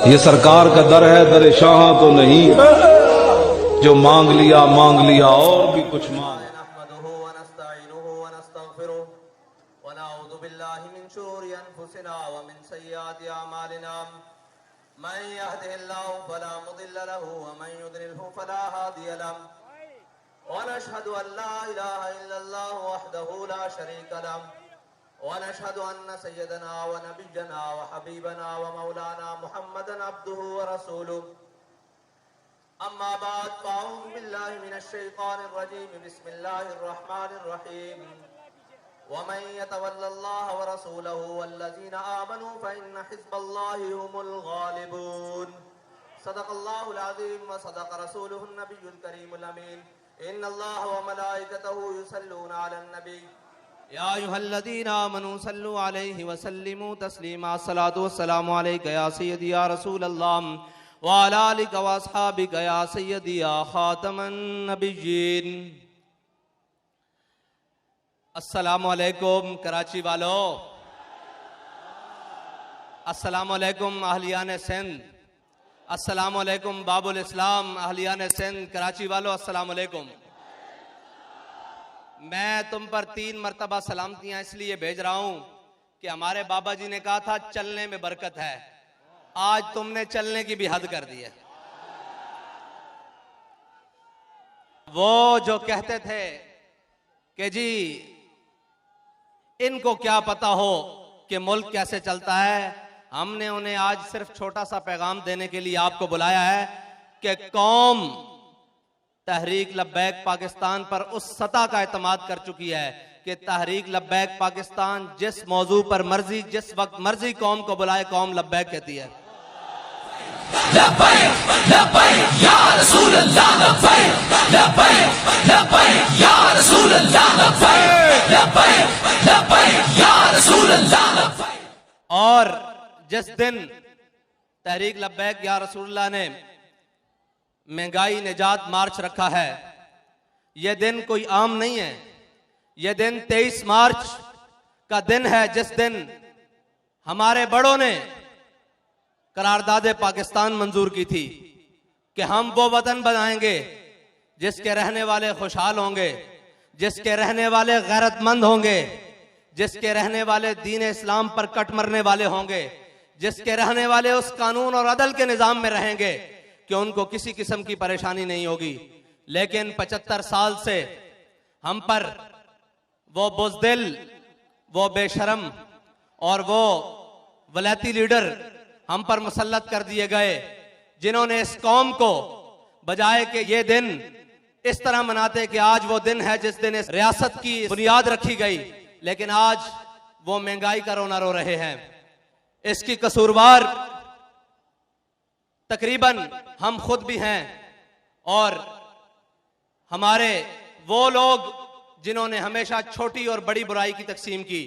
ये सरकार का दर है, दर शाह तो नहीं। जो मांग लिया और भी कुछ मांग। मन यहदिहिल्लाहु फला मुदिल्ल लहु व मन युद्लिल्हु फला हादिय लहु व नशहदु अन ला इलाहा इल्लल्लाहु वहदहु ला शरीका लहु व नशहदु अन्न सय्यदना व नबिय्यना व हबीबना व मौलाना मुहम्मदन अब्दुहु व रसूलुहु अम्मा बाद फ़अऊज़ु बिल्लाहि मिनश शैतानिर रजीम बिस्मिल्लाहिर रहमानिर रहीम वमन यतवल्लल्लाह व रसूलहु वल्लज़ीना आमनू फ़इन्न हिज़्बल्लाहि हुमुल गालिबून। सदक़ल्लाहुल अज़ीम व सदक़ रसूलुहुन नबियुल करीमुल अमीन। इन्नल्लाह व मलाइकतहु युसल्लूना अलन नबी या अय्युहल्लज़ीना आमनू सल्लु अलैहि व सल्लिमू तस्लीमा। अस्सलातु वस्सलामु अलैका या सय्यदी या रसूलल्लाह व अला आलिका व अस्हाबिका या सय्यदी या खातमन नबिय्यीन। अस्सलामु अलैकुम कराची वालों, अस्सलामु अलैकुम अहलियान सिंध, अस्सलामु अलैकुम बाबुल इस्लाम अहलियान सिंध कराची वालों, अस्सलामु अलैकुम। मैं तुम पर 3 मरतबा सलामतियां इसलिए भेज रहा हूं कि हमारे बाबा जी ने कहा था चलने में बरकत है। आज तुमने चलने की भी हद कर दी है। वो जो कहते थे कि जी इनको क्या पता हो कि मुल्क कैसे चलता है, हमने उन्हें आज सिर्फ छोटा सा पैगाम देने के लिए आपको बुलाया है कि कौम तहरीक लब्बैक पाकिस्तान पर उस सतह का एतमाद कर चुकी है कि तहरीक लब्बैक पाकिस्तान जिस मौजू पर मर्जी जिस वक्त मर्जी कौम को बुलाए कौम लब्बैक कहती है। लब्बैक लब्बैक या रसूल अल्लाह, लब्बैक लब्बैक लब्बैक या रसूल अल्लाह, लब्बैक लब्बैक लब्बैक या रसूल अल्लाह, लब्बैक। और जिस दिन तहरीक लब्बैक या रसूलुल्लाह ने महंगाई निजात मार्च रखा है, यह दिन कोई आम नहीं है। यह दिन 23 मार्च का दिन है जिस दिन हमारे बड़ों ने करारदाद पाकिस्तान मंजूर की थी कि हम वो वतन बनाएंगे जिसके रहने वाले खुशहाल होंगे, जिसके रहने वाले गैरतमंद होंगे, जिसके रहने वाले दीन इस्लाम पर कट मरने वाले होंगे, जिसके रहने वाले उस कानून और अदल के निजाम में रहेंगे कि उनको किसी किस्म की परेशानी नहीं होगी। लेकिन 75 साल से हम पर वो बुज़दिल, वो बेशरम और वो वलैती लीडर हम पर मुसल्लत कर दिए गए, जिन्होंने इस कौम को बजाय कि ये दिन इस तरह मनाते कि आज वो दिन है जिस दिन इस रियासत की बुनियाद रखी गई, लेकिन आज वो महंगाई का रोना रो रहे हैं। इसकी कसूरवार तकरीबन हम खुद भी हैं और हमारे वो लोग जिन्होंने हमेशा छोटी और बड़ी बुराई की तकसीम की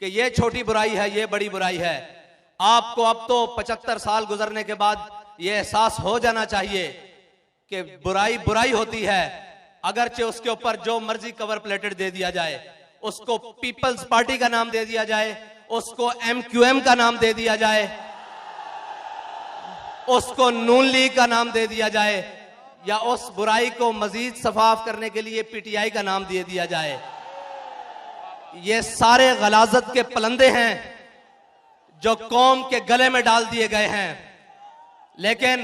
कि ये छोटी बुराई है, ये बड़ी बुराई है। आपको अब तो 75 साल गुजरने के बाद ये एहसास हो जाना चाहिए कि बुराई बुराई होती है, अगरचे उसके ऊपर जो मर्जी कवर प्लेटेड दे दिया जाए, उसको पीपल्स पार्टी का नाम दे दिया जाए, उसको MQM का नाम दे दिया जाए, उसको नून लीग का नाम दे दिया जाए, या उस बुराई को मजीद सफाफ करने के लिए PTI का नाम दे दिया जाए। ये सारे गलाजत के पलंदे हैं जो कौम के गले में डाल दिए गए हैं। लेकिन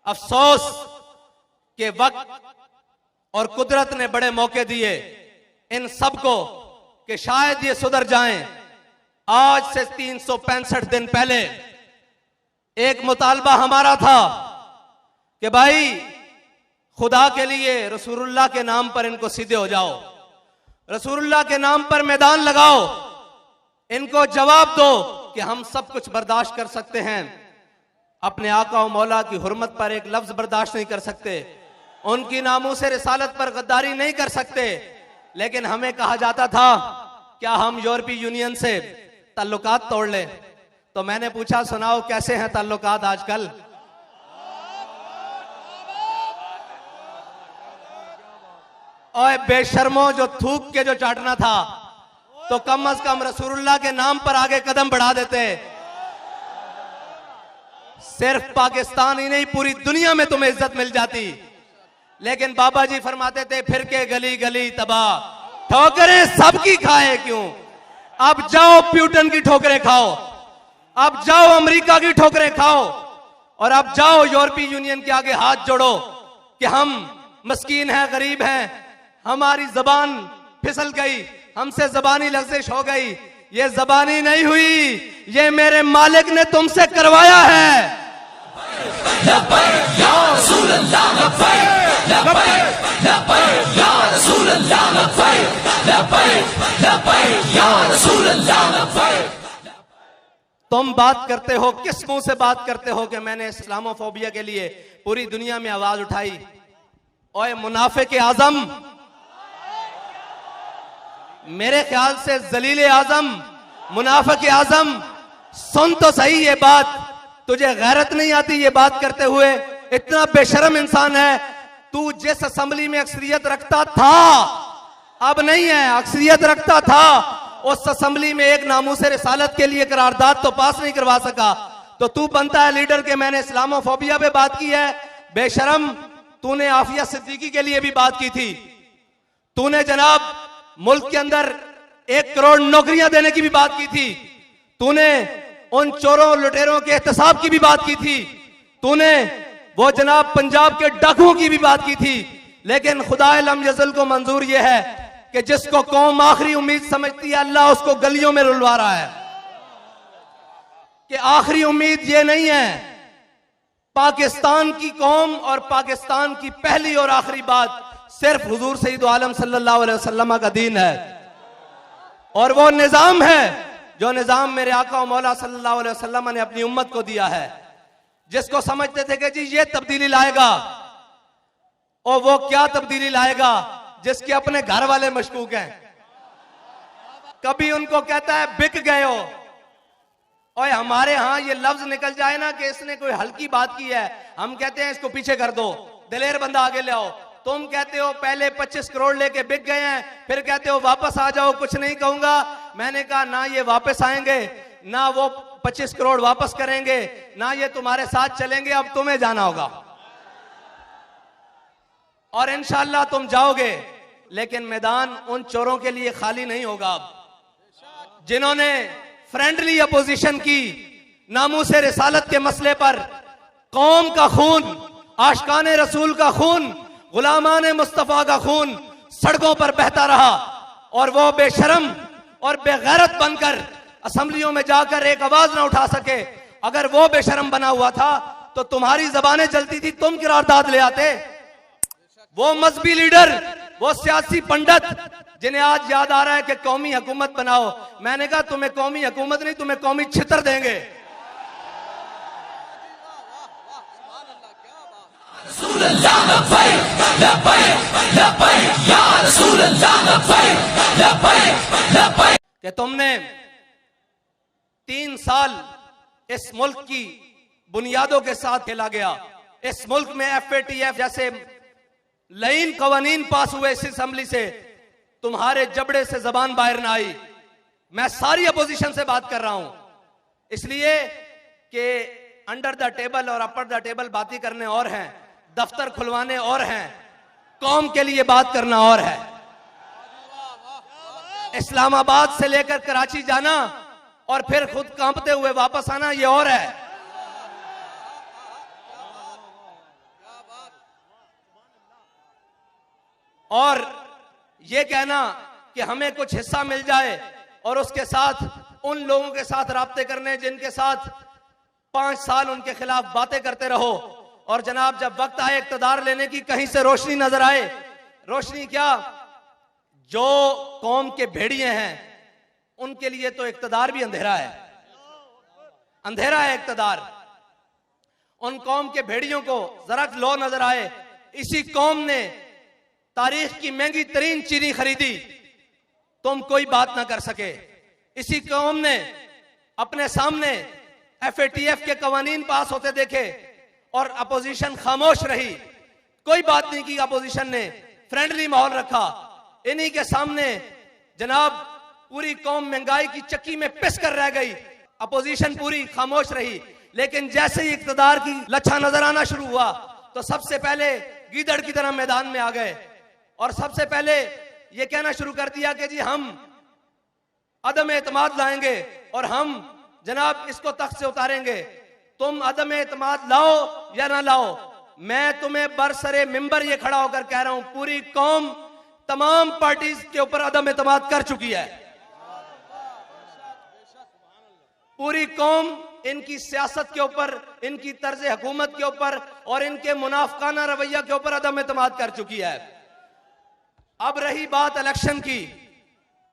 अफसोस के वक्त और कुदरत ने बड़े मौके दिए इन सबको कि शायद ये सुधर जाएं। आज से 365 दिन पहले एक मुतालबा हमारा था कि भाई खुदा के लिए रसूलुल्लाह के नाम पर इनको सीधे हो जाओ, रसूलुल्लाह के नाम पर मैदान लगाओ, इनको जवाब दो कि हम सब कुछ बर्दाश्त कर सकते हैं, अपने आका और मौला की हुर्मत पर एक लफ्ज बर्दाश्त नहीं कर सकते, उनकी नामूस रिसालत पर गद्दारी नहीं कर सकते। लेकिन हमें कहा जाता था क्या हम यूरोपीय यूनियन से ताल्लुकात तोड़ लें? तो मैंने पूछा सुनाओ कैसे हैं ताल्लुकात आजकल? और बेशर्मो जो थूक के जो चाटना था तो कम से कम रसूलुल्लाह के नाम पर आगे कदम बढ़ा देते। सिर्फ पाकिस्तान ही नहीं पूरी दुनिया में तुम्हें इज्जत मिल जाती। लेकिन बाबा जी फरमाते थे फिर के गली गली तबाह, ठोकरें सबकी खाए क्यों। अब जाओ प्यूटन की ठोकरें खाओ, अब जाओ अमेरिका की ठोकरें खाओ, और अब जाओ यूरोपीय यूनियन के आगे हाथ जोड़ो कि हम मस्कीन हैं, गरीब हैं, हमारी जबान फिसल गई, हमसे जबानी लफ्जिश हो गई। ये जबानी नहीं हुई, ये मेरे मालिक ने तुमसे करवाया है। लब्बैक या रसूल अल्लाह लब्बैक, लब्बैक लब्बैक या रसूल अल्लाह लब्बैक, लब्बैक लब्बैक या रसूल अल्लाह लब्बैक। तुम बात करते हो, किस मुंह से बात करते हो कि मैंने इस्लामोफोबिया के लिए पूरी दुनिया में आवाज उठाई। ओए मुनाफिक आजम, मेरे ख्याल से जलील आजम, मुनाफिक आजम, सुन तो सही ये बात। तुझे गैरत नहीं आती ये बात करते हुए? इतना बेशर्म इंसान है तू। जिस असेंबली में अक्सरियत रखता था, अब नहीं है, अक्सरियत रखता था, उस असेंबली में एक नामूसे रिसालत के लिए करारदाद तो पास नहीं करवा सका, तो तू बनता है लीडर के मैंने इस्लामोफोबिया पे बात की है। बेशरम, तूने आफिया सिद्दीकी के लिए भी बात की थी, तूने जनाब मुल्क के अंदर 1 करोड़ नौकरियां देने की भी बात की थी, तूने उन चोरों लुटेरों के एहतसाब की भी बात की थी, तूने वो जनाब पंजाब के डाकुओं की भी बात की थी। लेकिन खुदा लम यज़ल को मंजूर यह है कि जिसको कौम आखिरी उम्मीद समझती है, अल्लाह उसको गलियों में रुलवा रहा है। कि आखिरी उम्मीद ये नहीं है, पाकिस्तान की कौम और पाकिस्तान की पहली और आखिरी बात सिर्फ हुजूर सईद आलम सल्लल्लाहु अलैहि वसल्लम का दीन है, और वो निजाम है जो निजाम मेरे आका और मौला सल्लल्लाहु अलैहि वसल्लम ने अपनी उम्मत को दिया है। जिसको समझते थे कि जी ये तब्दीली लाएगा, और वो क्या तब्दीली लाएगा जिसके अपने घर वाले मशकूक हैं। कभी उनको कहता है बिक गए हो, और हमारे यहां ये लफ्ज निकल जाए ना कि इसने कोई हल्की बात की है, हम कहते हैं इसको पीछे कर दो, दिलेर बंदा आगे ले आओ। तुम कहते हो पहले 25 करोड़ लेके बिक गए हैं, फिर कहते हो वापस आ जाओ, कुछ नहीं कहूंगा। मैंने कहा ना ये वापस आएंगे, ना वो 25 करोड़ वापस करेंगे, ना ये तुम्हारे साथ चलेंगे, अब तुम्हें जाना होगा। और इंशाअल्लाह तुम जाओगे, लेकिन मैदान उन चोरों के लिए खाली नहीं होगा जिन्होंने फ्रेंडली अपोजिशन की, नामूसे रिसालत के मसले पर कौम का खून, आशिकाने रसूल का खून, गुलामाने मुस्तफा का खून सड़कों पर बहता रहा, और वो बेशरम और बेगैरत बनकर असेंबलियों में जाकर एक आवाज ना उठा सके। अगर वो बेशरम बना हुआ था तो तुम्हारी जबानें जलती थी, तुम करारदाद ले आते। वो मजहबी लीडर, वो सियासी पंडित जिन्हें आज याद आ रहा है कि कौमी हुकूमत बनाओ, मैंने कहा तुम्हें कौमी हुकूमत नहीं, तुम्हें कौमी छितर देंगे। रसूल अल्लाह लब्बैक, लब्बैक लब्बैक या रसूल अल्लाह लब्बैक, लब्बैक लब्बैक। कि तुमने 3 साल इस मुल्क की बुनियादों के साथ खेला गया। इस मुल्क में FATF जैसे लाइन कवानीन पास हुए इस असेंबली से, तुम्हारे जबड़े से जबान बाहर ना आई। मैं सारी अपोजिशन से बात कर रहा हूं, इसलिए कि अंडर द टेबल और अपर द टेबल बातें करने और हैं, दफ्तर खुलवाने और हैं, कौम के लिए बात करना और है। इस्लामाबाद से लेकर कराची जाना और फिर खुद कांपते हुए वापस आना, ये और है। और ये कहना कि हमें कुछ हिस्सा मिल जाए और उसके साथ उन लोगों के साथ राब्ते करने जिनके साथ 5 साल उनके खिलाफ बातें करते रहो, और जनाब जब वक्त आए इक़्तिदार लेने की, कहीं से रोशनी नजर आए। रोशनी क्या, जो कौम के भेड़िए हैं उनके लिए तो इक़्तिदार भी अंधेरा है, अंधेरा है इक़्तिदार। उन कौम के भेड़ियों को जरा लो नजर आए, इसी कौम ने तारीख की महंगी तरीन चीनी खरीदी, तुम कोई बात ना कर सके। इसी कौम ने अपने सामने FATF के कवानीन पास होते देखे और अपोजिशन खामोश रही, कोई बात नहीं की अपोजिशन ने, फ्रेंडली माहौल रखा। इन्हीं के सामने जनाब पूरी कौम महंगाई की चक्की में पिस कर रह गई, अपोजिशन पूरी खामोश रही। लेकिन जैसे ही इक्तदार की लच्छा नजर आना शुरू हुआ तो सबसे पहले गीदड़ की तरह मैदान में आ गए और सबसे पहले ये कहना शुरू कर दिया कि जी हम अदम एतमाद लाएंगे और हम जनाब इसको तख्त से उतारेंगे। तुम अदम एतमाद लाओ या ना लाओ, मैं तुम्हें बरसरे मिंबर ये खड़ा होकर कह रहा हूं, पूरी कौम तमाम पार्टीज के ऊपर अदम एतमाद कर चुकी है। पूरी कौम इनकी सियासत के ऊपर, इनकी तर्ज हुकूमत के ऊपर और इनके मुनाफकाना रवैया के ऊपर अदम एतमाद कर चुकी है। अब रही बात इलेक्शन की,